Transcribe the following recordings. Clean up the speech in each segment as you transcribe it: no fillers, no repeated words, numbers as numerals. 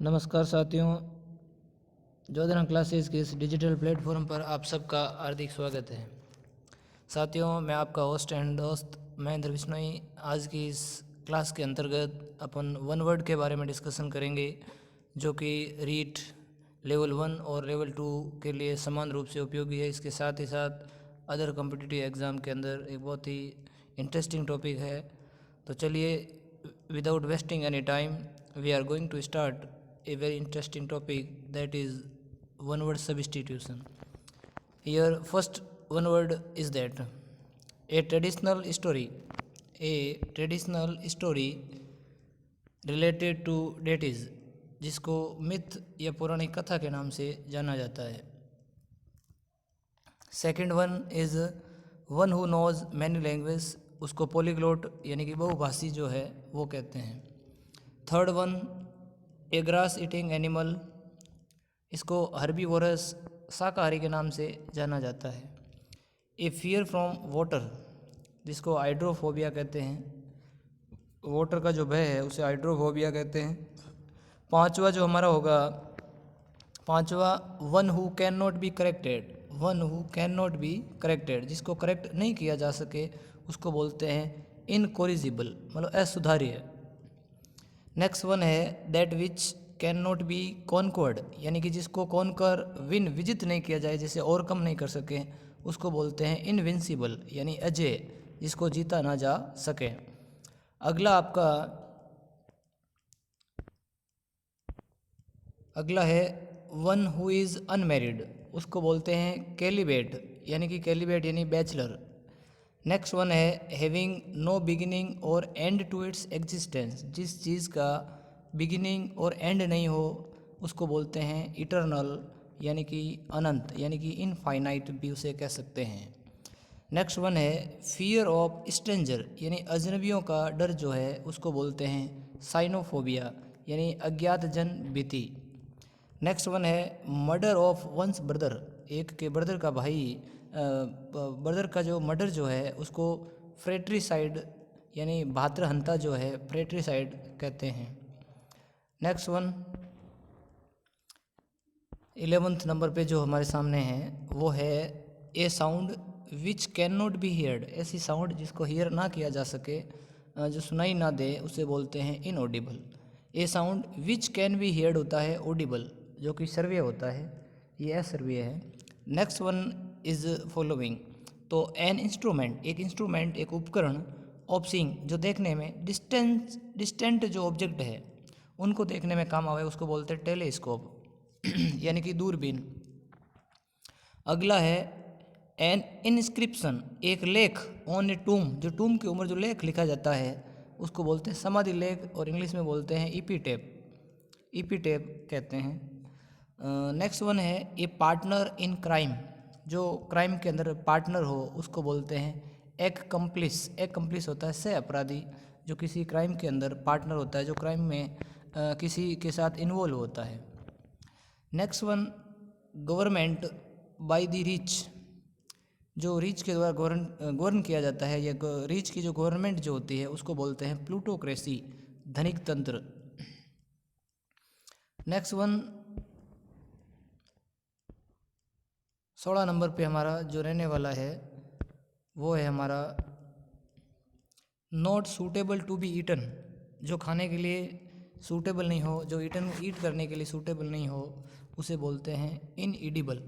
नमस्कार साथियों, जोधना क्लासेस के इस डिजिटल प्लेटफॉर्म पर आप सबका हार्दिक स्वागत है। साथियों, मैं आपका होस्ट एंड दोस्त महेंद्र बिश्नोई। आज की इस क्लास के अंतर्गत अपन वन वर्ड के बारे में डिस्कशन करेंगे, जो कि रीट लेवल 1 और लेवल 2 के लिए समान रूप से उपयोगी है। इसके साथ ही साथ अदर कॉम्पिटिटिव एग्ज़ाम के अंदर एक बहुत ही इंटरेस्टिंग टॉपिक है। तो चलिए, without wasting any time, we are going to start a very interesting topic, that is one word substitution. Here first one word is that a traditional story related to deities, जिसको myth या पौराणिक कथा के नाम से जाना जाता है। Second one is one who knows many language, उसको पॉलीग्लोट यानी कि बहुभाषी जो है वो कहते हैं। थर्ड वन ए ग्रास ईटिंग एनिमल, इसको हर्बीवोरस शाकाहारी के नाम से जाना जाता है। ए फियर फ्रॉम वाटर, जिसको हाइड्रोफोबिया कहते हैं, वाटर का जो भय है उसे हाइड्रोफोबिया कहते हैं। पांचवा जो हमारा होगा, one who can not be corrected, जिसको करेक्ट नहीं किया जा सके उसको बोलते हैं इनकोरिजिबल, मतलब असुधार्य। नेक्स्ट वन है that which can not be conquered, यानी कि जिसको कॉन्कर विजित नहीं किया जाए, जिसे ओवरकम नहीं कर सके, उसको बोलते हैं इनविंसिबल, यानी अजय, जिसको जीता ना जा सके। अगला है वन हु इज़ अनमैरिड, उसको बोलते हैं कैलिबेट, यानी बैचलर। नेक्स्ट वन है हैविंग नो बिगिनिंग और एंड टू इट्स एग्जिस्टेंस, जिस चीज़ का बिगिनिंग और एंड नहीं हो उसको बोलते हैं इटर्नल, यानी कि अनंत, यानी कि इनफाइनाइट भी उसे कह सकते हैं। नेक्स्ट वन है फियर ऑफ स्ट्रेंजर, यानी अजनबियों का डर जो है उसको बोलते हैं साइनोफोबिया, यानी अज्ञात जन भीति। नेक्स्ट वन है मर्डर ऑफ वंस ब्रदर, एक के ब्रदर का भाई, ब्रदर का जो मर्डर जो है उसको फ्रेट्रिसाइड, यानी भातृहंता जो है फ्रेट्रिसाइड कहते हैं। नेक्स्ट वन 11th नंबर पे जो हमारे सामने है वो है a sound which can not be heard, ऐसी साउंड जिसको हियर ना किया जा सके, जो सुनाई ना दे, उसे बोलते हैं inaudible. A sound which can be heard होता है ऑडिबल, जो कि सर्वे होता है, ये असर्वीय है। नेक्स्ट वन इज फॉलोइंग, तो एन इंस्ट्रूमेंट, एक उपकरण, ऑफ सीइंग, जो देखने में डिस्टेंट जो ऑब्जेक्ट है उनको देखने में काम आवे, उसको बोलते हैं टेलीस्कोप यानी कि दूरबीन। अगला है एन इनस्क्रिप्शन, एक लेख, ऑन ए टूम, जो टूम के ऊपर जो लेख लिखा जाता है उसको बोलते हैं समाधि लेख, और इंग्लिश में बोलते हैं ईपीटेप कहते हैं। नेक्स्ट वन है ए पार्टनर इन क्राइम, जो क्राइम के अंदर पार्टनर हो उसको बोलते हैं एक्कम्प्लिस होता है सह अपराधी, जो किसी क्राइम के अंदर पार्टनर होता है, जो क्राइम में किसी के साथ इन्वॉल्व होता है। Next one government by the rich, जो रिच के द्वारा गवर्न किया जाता है, या रिच की जो गवर्नमेंट जो होती है उसको बोलते हैं प्लूटोक्रेसी, धनिक तंत्र। नेक्स्ट वन 16 नंबर पे हमारा जो रहने वाला है वो है हमारा not suitable to be eaten, जो खाने के लिए सूटेबल नहीं हो, जो ईट करने के लिए सूटेबल नहीं हो, उसे बोलते हैं inedible.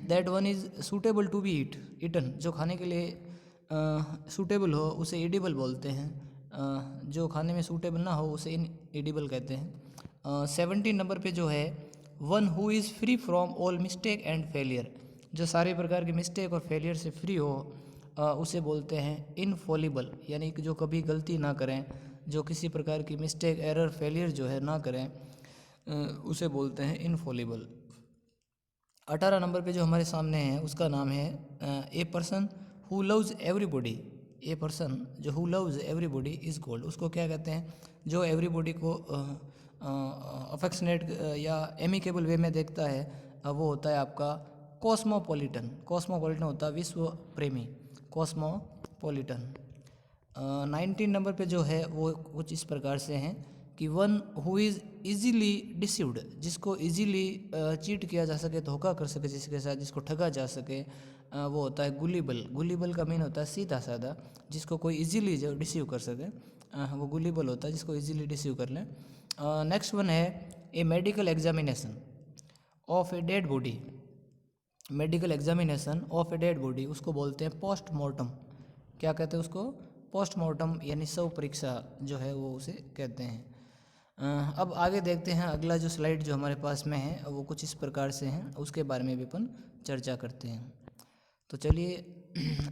That one is suitable to be eaten, जो खाने के लिए सूटेबल हो उसे एडिबल बोलते हैं, जो खाने में सूटेबल ना हो उसे इनएडिबल कहते हैं। 17 नंबर पे जो है one who is free from all mistake and failure, जो सारे प्रकार के मिस्टेक और फेलियर से फ्री हो, उसे बोलते हैं इनफॉलिबल, यानी कि जो कभी गलती ना करें, जो किसी प्रकार की मिस्टेक एरर फेलियर जो है ना करें, उसे बोलते हैं इनफॉलिबल। 18 नंबर पे जो हमारे सामने है उसका नाम है a person who loves everybody, a person जो who loves everybody is called, उसको क्या कहते हैं, जो एवरीबॉडी को अफेक्शनेट या एमिकेबल वे में देखता है, वो होता है आपका कॉस्मोपॉलिटन होता है विश्व प्रेमी, कॉस्मोपॉलिटन। 19 नंबर पे जो है वो कुछ इस प्रकार से हैं कि one who is easily deceived, जिसको ईजीली चीट किया जा सके, धोखा कर सके जिसके साथ, जिसको ठगा जा सके, वो होता है गुलिबल। गुलिबल का मीन होता है सीधा साधा, जिसको कोई इजीली जो डिसीव कर सके, वो गुलिबल होता है, जिसको इजीली डिसीव कर लें। नेक्स्ट वन है a medical examination of a dead body. Medical examination of a dead body उसको बोलते हैं पोस्टमार्टम। क्या कहते हैं उसको? पोस्टमार्टम, यानी शव परीक्षा जो है वो उसे कहते हैं। अब आगे देखते हैं, अगला जो स्लाइड जो हमारे पास में है वो कुछ इस प्रकार से हैं, उसके बारे में भी अपन चर्चा करते हैं। तो चलिए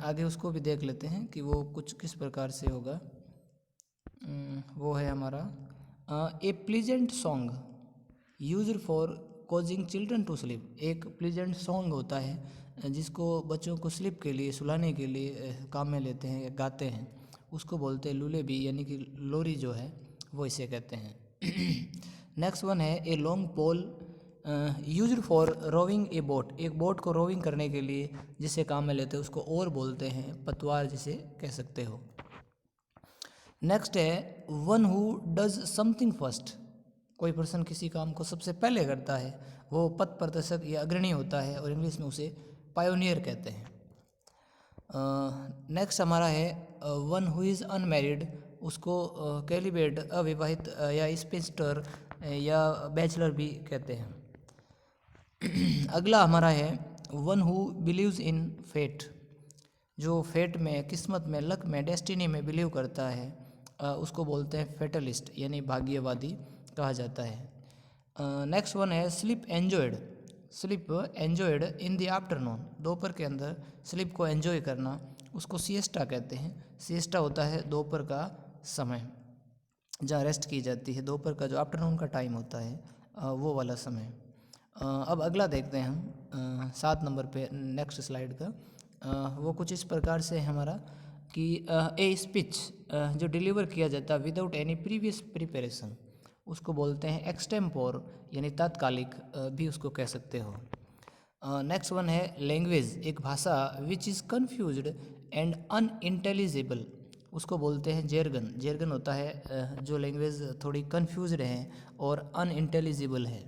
आगे उसको भी देख लेते हैं कि वो कुछ किस प्रकार से होगा। वो है हमारा a pleasant song used for causing children to sleep. एक प्लीजेंट सॉन्ग होता है जिसको बच्चों को स्लीप के लिए, सुलाने के लिए काम में लेते हैं या गाते हैं, उसको बोलते हैं लुलेबी, यानी कि लोरी जो है वो इसे कहते हैं। नेक्स्ट वन है a long pole used for rowing a boat. एक बोट को रोविंग करने के लिए जिसे काम में लेते हैं उसको और बोलते हैं पतवार, जिसे कह सकते हो। नेक्स्ट है one who does something first. कोई पर्सन किसी काम को सबसे पहले करता है, वो पथ प्रदर्शक या अग्रणी होता है, और इंग्लिश में उसे पायोनियर कहते हैं। नेक्स्ट हमारा है वन हु इज़ अनमैरिड, उसको कैलिबेट, अविवाहित या स्पिंस्टर या बैचलर भी कहते हैं। अगला हमारा है one who believes in fate. जो फेट में, किस्मत में, लक में, डेस्टिनी में बिलीव करता है उसको बोलते हैं फेटलिस्ट, यानी भाग्यवादी कहा जाता है। नेक्स्ट वन है sleep enjoyed. Sleep enjoyed in the afternoon. दोपहर के अंदर स्लीप को एंजॉय करना उसको सिएस्टा कहते हैं। सिएस्टा होता है दोपहर का समय जहाँ रेस्ट की जाती है, दोपहर का जो आफ्टरनून का टाइम होता है वो वाला समय। अब अगला देखते हैं हम 7 नंबर पे नेक्स्ट स्लाइड का। वो कुछ इस प्रकार से है हमारा कि ए स्पीच जो डिलीवर किया जाता है विदाउट एनी प्रीवियस प्रिपरेशन, उसको बोलते हैं एक्सटेम्पोर, यानी तात्कालिक भी उसको कह सकते हो। नेक्स्ट वन है लैंग्वेज, एक भाषा which is confused and unintelligible, उसको बोलते हैं जेरगन। जेरगन होता है जो लैंग्वेज थोड़ी कन्फ्यूज्ड है और अनइंटेलिजिबल है।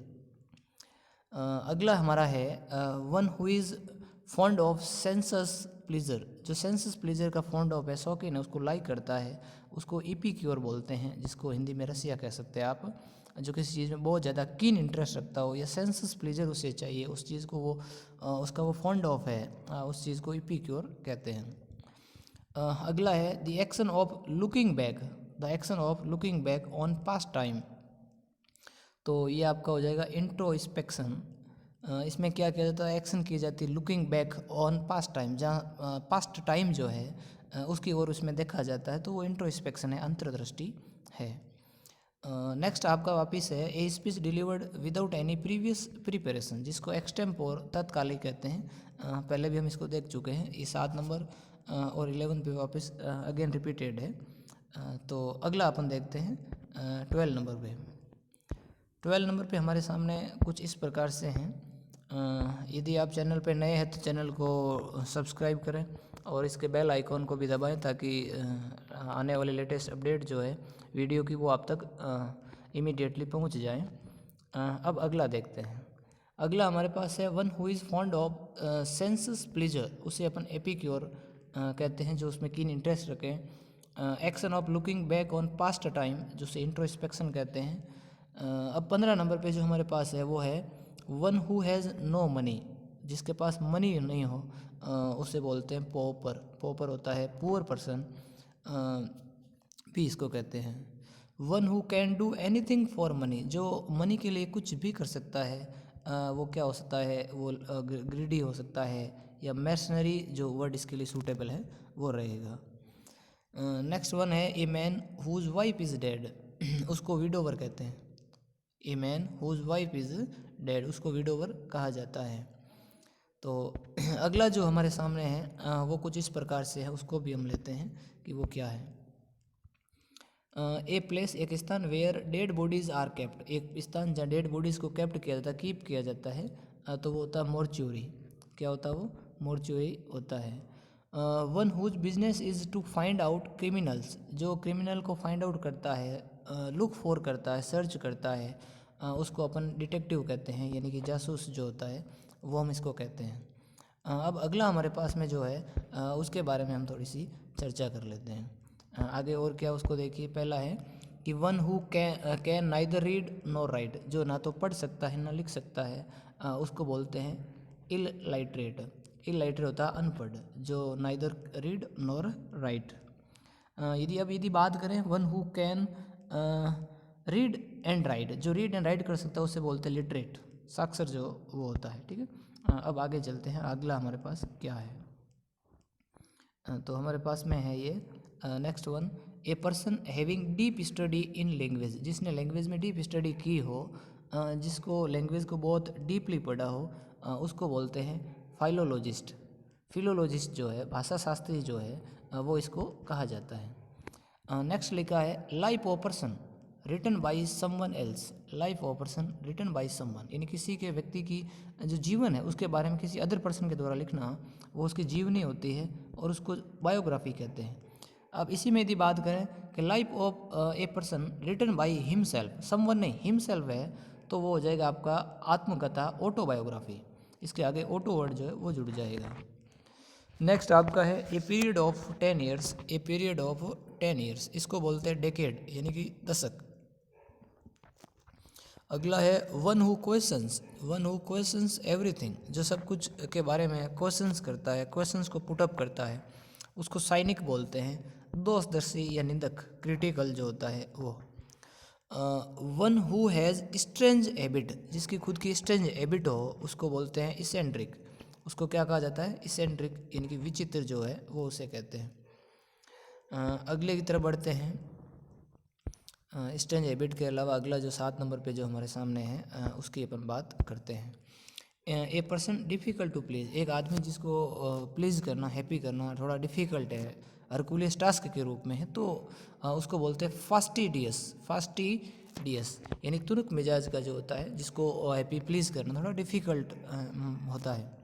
अगला हमारा है one who is fond of census pleaser. जो सेंसस प्लीजर का फॉन्ड ऑफ है, शौकीन है, उसको लाइक करता है, उसको इपिक्योर बोलते हैं, जिसको हिंदी में रसिया कह सकते हैं आप। जो किसी चीज़ में बहुत ज़्यादा कीन इंटरेस्ट रखता हो या सेंसस प्लीजर उसे चाहिए, उस चीज़ को वो उसका वो फॉन्ड ऑफ है, उस चीज़ को इपिक्योर कहते हैं। अगला है the action of looking back. The action of looking back on past time. तो ये आपका हो जाएगा इंट्रोस्पेक्शन। इसमें क्या किया जाता है? एक्शन की जाती है looking back on past time, जहाँ पास्ट टाइम जो है उसकी ओर उसमें देखा जाता है, तो वो इंट्रोस्पेक्शन है, अंतर्दृष्टि है। नेक्स्ट आपका वापिस है a speech delivered without any previous preparation, जिसको एक्सटेम्पोर, तत्कालिक कहते हैं। पहले भी हम इसको देख चुके हैं। ये 7 नंबर और 11 पे वापस अगेन रिपीटेड है। तो अगला अपन देखते हैं 12 नंबर पे। 12 नंबर पे हमारे सामने कुछ इस प्रकार से हैं। यदि आप चैनल पे नए हैं तो चैनल को सब्सक्राइब करें और इसके बेल आइकॉन को भी दबाएं, ताकि आने वाले लेटेस्ट अपडेट जो है वीडियो की वो आप तक इमीडिएटली पहुंच जाएं। अब अगला देखते हैं। अगला हमारे पास है one who is fond of census pleaser, उसे अपन एपिक्योर कहते हैं, जो उसमें कीन इंटरेस्ट रखें। Action of looking back on past time, जो उसे इंट्रोस्पेक्शन कहते हैं। अब 15 नंबर पे जो हमारे पास है वो है one who has no money, जिसके पास मनी नहीं हो उसे बोलते हैं पॉपर। पॉपर होता है पुअर पर्सन भी इसको कहते हैं। One who can do anything for money, जो मनी के लिए कुछ भी कर सकता है, वो क्या हो सकता है? वो ग्रीडी हो सकता है, या mercenary, जो वर्ड इसके लिए सूटेबल है वो रहेगा। नेक्स्ट वन है a man whose wife is dead, उसको विडोवर कहते हैं। A man whose wife is dead, उसको विडोवर कहा जाता है। तो अगला जो हमारे सामने है वो कुछ इस प्रकार से है, उसको भी हम लेते हैं कि वो क्या है। ए प्लेस, एक स्थान, where dead bodies are kept, एक स्थान जहाँ डेड बॉडीज़ को केप्ट किया जाता है, कीप किया जाता है, तो वो होता है मोर्च्यूरी। क्या होता है वो? मोर्च्यूरी होता है। One whose business is to find out criminals, जो क्रिमिनल को फाइंड आउट करता है लुक फॉर करता है, सर्च करता है, उसको अपन डिटेक्टिव कहते हैं, यानी कि जासूस जो होता है वो हम इसको कहते हैं। अब अगला हमारे पास में जो है उसके बारे में हम थोड़ी सी चर्चा कर लेते हैं। आगे और क्या उसको देखिए। पहला है कि one who can neither read nor right, जो ना तो पढ़ सकता है ना लिख सकता है, उसको बोलते हैं इललाइटरेट। इललाइटरेट होता है अनपढ़, जो नाइदर रीड नॉर राइट। यदि बात करें one who can read and right, जो रीड एंड राइट कर सकता है उसे बोलते हैं लिटरेट, साक्षर जो वो होता है। ठीक है, अब आगे चलते हैं। अगला हमारे पास क्या है, तो हमारे पास में है ये next one, a person having deep study in language, जिसने लैंग्वेज में डीप स्टडी की हो, जिसको लैंग्वेज को बहुत डीपली पढ़ा हो, उसको बोलते हैं फाइलोलॉजिस्ट। फिलोलॉजिस्ट जो है, भाषा शास्त्री जो है, वो इसको कहा जाता है। नेक्स्ट लिखा है life of person written by someone else. Life of person written by someone, यानी किसी के व्यक्ति की जो जीवन है उसके बारे में किसी अदर पर्सन के द्वारा लिखना, वो उसकी जीवनी होती है और उसको बायोग्राफी कहते हैं। अब इसी में यदि बात करें कि life of a person written by himself, someone नहीं हिमसेल्फ है, तो वो हो जाएगा आपका आत्मकथा, ऑटोबायोग्राफी। इसके आगे ऑटो वर्ड जो है वो जुड़ जाएगा। नेक्स्ट आपका है a period of 10 years. A period of 10 years, इसको बोलते हैं डेकेड, यानी कि दशक। अगला है one who questions. One who questions everything, जो सब कुछ के बारे में क्वेश्चंस करता है, क्वेश्चंस को पुटअप करता है, उसको साइनिक बोलते हैं। दोषदर्शी या निंदक, क्रिटिकल जो होता है वो। One who has strange habit, जिसकी खुद की स्ट्रेंज हैबिट हो, उसको बोलते हैं इसेंट्रिक। उसको क्या कहा जाता है, इसेंट्रिक, यानी कि विचित्र जो है वो उसे कहते हैं। अगले की तरफ बढ़ते हैं। स्ट्रेंज हैबिट के अलावा अगला जो 7 नंबर पे जो हमारे सामने है उसकी अपन बात करते हैं। A person difficult to please, एक आदमी जिसको प्लीज़ करना, हैप्पी करना थोड़ा डिफ़िकल्ट है, हरकुलियस टास्क के रूप में है, तो उसको बोलते हैं फास्टिडियस। फास्टिडियस यानी तुर्क मिजाज का जो होता है, जिसको हैप्पी प्लीज़ करना थोड़ा डिफ़िकल्ट होता है।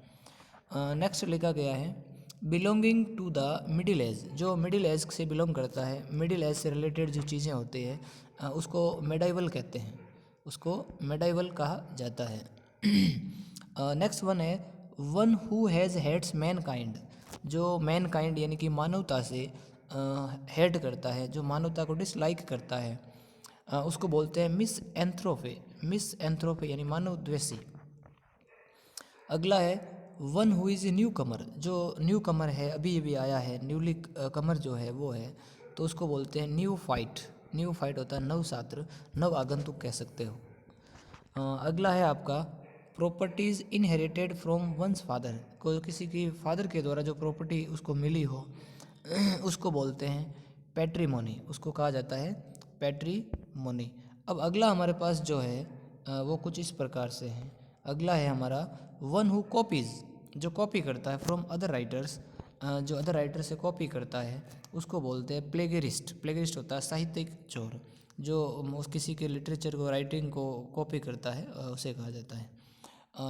नेक्स्ट लिखा गया है belonging to the middle age, जो मिडिल एज से बिलोंग करता है, मिडिल एज से रिलेटेड जो चीज़ें होती है उसको मेडाइवल कहते हैं, उसको मेडाइवल कहा जाता है। नेक्स्ट वन है one who has hates mankind, जो मैन काइंड यानी कि मानवता से हेट करता है, जो मानवता को डिसलाइक करता है, उसको बोलते हैं मिस एंथ्रोपे। मिस एंथ्रोपे यानी मानव द्वेषी। अगला है one who is a newcomer, जो न्यू कमर है, अभी अभी आया है, न्यूली कमर जो है वो है, तो उसको बोलते हैं न्यू फाइट। न्यू फाइट होता है नव छात्र, नव आगंतुक कह सकते हो। अगला है आपका properties inherited from once father, को किसी की फादर के द्वारा जो प्रॉपर्टी उसको मिली हो उसको बोलते हैं पैट्रीमोनी, उसको कहा जाता है पैट्रीमोनी। अब अगला हमारे पास जो है वो कुछ इस प्रकार से है। अगला है हमारा वन हु कॉपीज़, जो कॉपी करता है फ्रॉम अदर राइटर्स, जो अदर राइटर से कॉपी करता है उसको बोलते हैं प्लेगरिस्ट। प्लेगरिस्ट होता है साहित्यिक चोर, जो उस किसी के लिटरेचर को, राइटिंग को कॉपी करता है, उसे कहा जाता है।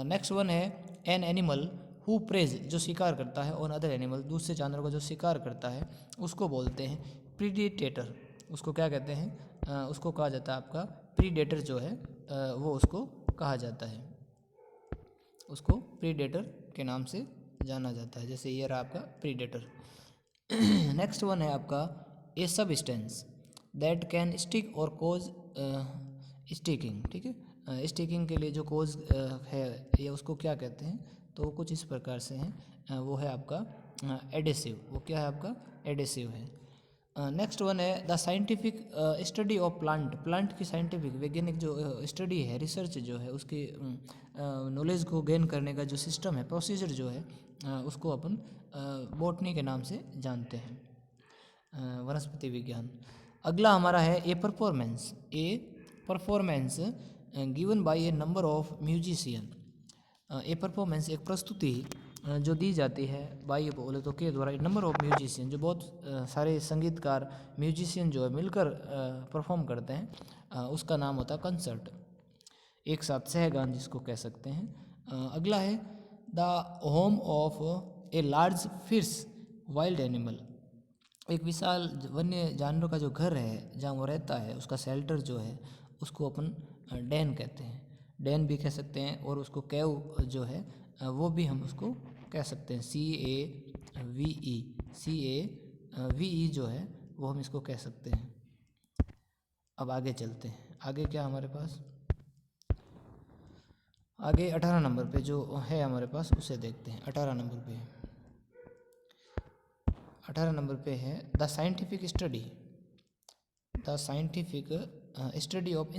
नेक्स्ट वन है एन एनिमल हु प्रेज, जो शिकार करता है, और अदर एनिमल, दूसरे जानवर को जो शिकार करता है उसको बोलते हैं प्रीडेटेटर। उसको क्या कहते हैं, उसको कहा जाता है आपका प्रीडेटर जो है वो उसको कहा जाता है, उसको प्रीडेटर के नाम से जाना जाता है। जैसे ये रहा आपका प्रीडेटर। नेक्स्ट वन है आपका ए सबस्टेंस दैट कैन स्टिक और कोज स्टिकिंग। ठीक है, स्टिकिंग के लिए जो कोज है ये उसको क्या कहते हैं, तो वो कुछ इस प्रकार से हैं, वो है आपका एडेसिव। वो क्या है आपका एडेसिव है। नेक्स्ट वन है the scientific study of plant. Plant की साइंटिफिक वैज्ञानिक जो स्टडी है, रिसर्च जो है, उसकी नॉलेज को गेन करने का जो सिस्टम है, प्रोसीजर जो है, उसको अपन बॉटनी के नाम से जानते हैं, वनस्पति विज्ञान। अगला हमारा है ए performance. A performance given by A number of musician. A performance एक प्रस्तुति जो दी जाती है बाई बोले तो के द्वारा, नंबर ऑफ म्यूजिशियन, जो बहुत सारे संगीतकार म्यूजिशियन जो है मिलकर परफॉर्म करते हैं, उसका नाम होता है कंसर्ट, एक साथ सहगान जिसको कह सकते हैं। अगला है the home of a large fish wild animal. एक विशाल वन्य जानवर का जो घर है जहाँ वो रहता है, उसका शेल्टर जो है उसको अपन डेन कहते हैं, डेन भी कह सकते हैं। और उसको कैव जो है वो भी हम उसको कह सकते हैं, CAVE जो है वो हम इसको कह सकते हैं। अब आगे चलते हैं, आगे क्या हमारे पास, आगे 18 नंबर पे जो है हमारे पास उसे देखते हैं। 18 नंबर पे है the scientific study of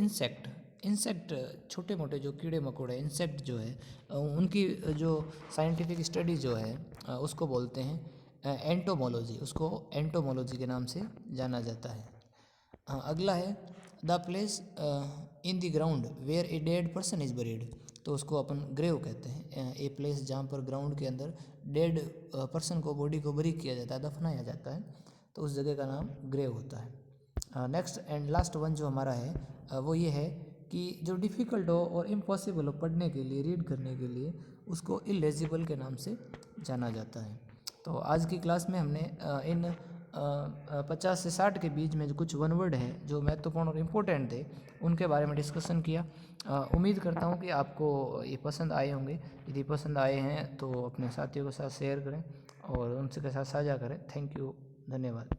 insect, छोटे मोटे जो कीड़े मकोड़े इंसेक्ट जो है उनकी जो साइंटिफिक स्टडी जो है उसको बोलते हैं एंटोमोलॉजी, उसको एंटोमोलॉजी के नाम से जाना जाता है। अगला है the place in the ground where a dead person is buried, तो उसको अपन ग्रेव कहते हैं। ए प्लेस जहाँ पर ग्राउंड के अंदर डेड पर्सन को, बॉडी को बरी किया जाता है, दफनाया जाता है, तो उस जगह का नाम ग्रेव होता है। नेक्स्ट एंड लास्ट वन जो हमारा है वो ये है कि जो डिफ़िकल्ट हो और इम्पॉसिबल हो पढ़ने के लिए, रीड करने के लिए, उसको इलेजिबल के नाम से जाना जाता है। तो आज की क्लास में हमने इन 50 से 60 के बीच में जो कुछ वन वर्ड है जो महत्वपूर्ण और इम्पोर्टेंट थे उनके बारे में डिस्कशन किया। उम्मीद करता हूँ कि आपको ये पसंद आए होंगे। यदि पसंद आए हैं तो अपने साथियों के साथ शेयर करें और उनके साथ साझा करें। थैंक यू, धन्यवाद।